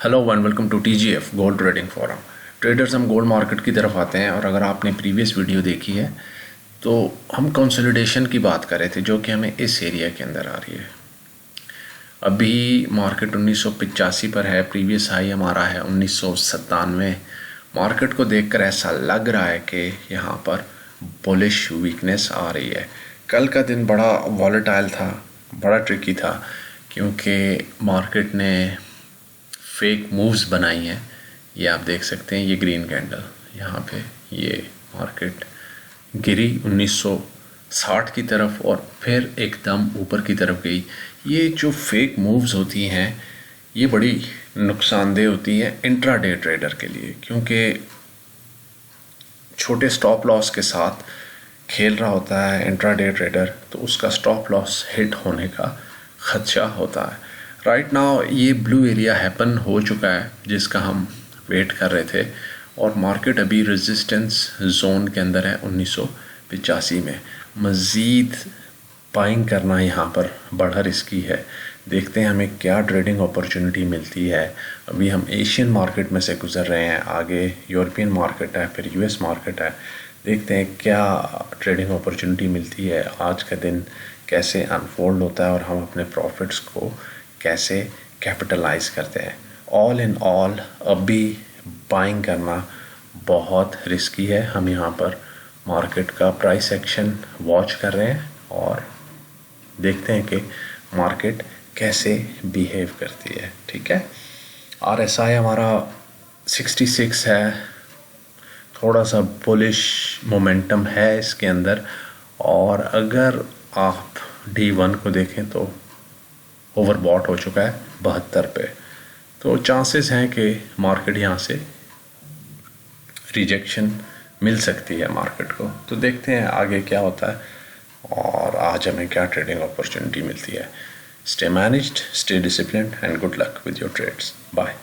Hello and welcome to TGF gold trading forum. Traders, हम gold market की तरफ आते हैं और अगर आपने प्रीवियस वीडियो देखी है तो हम कंसोलिडेशन की बात कर रहे थे जो कि हमें इस एरिया के अंदर आ रही है। अभी मार्केट 1985 पर है, प्रीवियस हाई हमारा है 1997। मार्केट को देखकर ऐसा लग रहा है कि यहाँ पर बुलिश वीकनेस आ रही है। कल का दिन बड़ा वॉलेटाइल था, बड़ा ट्रिकी था क्योंकि मार्केट ने फेक मूव्स बनाई हैं। ये आप देख सकते हैं, ये ग्रीन कैंडल यहाँ पे, ये मार्केट गिरी 1960 की तरफ और फिर एकदम ऊपर की तरफ गई। ये जो फेक मूव्स होती हैं ये बड़ी नुकसानदेह होती हैं इंट्राडे ट्रेडर के लिए, क्योंकि छोटे स्टॉप लॉस के साथ खेल रहा होता है इंट्राडे ट्रेडर, तो उसका स्टॉप लॉस हिट होने का खदशा होता है। राइट नाउ ये ब्लू एरिया हैपन हो चुका है जिसका हम वेट कर रहे थे और मार्केट अभी रेजिस्टेंस जोन के अंदर है 1985 में। मज़ीद बाइंग करना यहाँ पर बड़ा रिस्की है। देखते हैं हमें क्या ट्रेडिंग अपॉर्चुनिटी मिलती है। अभी हम एशियन मार्केट में से गुजर रहे हैं, आगे यूरोपियन मार्केट है, फिर यूएस मार्केट है। देखते हैं क्या ट्रेडिंग अपॉर्चुनिटी मिलती है, आज का दिन कैसे अनफोल्ड होता है और हम अपने प्रॉफिट्स को कैसे कैपिटलाइज करते हैं। ऑल इन ऑल अभी बाइंग करना बहुत रिस्की है। हम यहाँ पर मार्केट का प्राइस एक्शन वॉच कर रहे हैं और देखते हैं कि मार्केट कैसे बिहेव करती है। ठीक है, RSI हमारा 66 है, थोड़ा सा बुलिश मोमेंटम है इसके अंदर। और अगर आप D1 को देखें तो ओवरबॉट हो चुका है 72 पे, तो चांसेस हैं कि मार्केट यहाँ से रिजेक्शन मिल सकती है मार्केट को। तो देखते हैं आगे क्या होता है और आज हमें क्या ट्रेडिंग अपॉर्चुनिटी मिलती है। Stay managed, stay disciplined and good luck with your trades. Bye.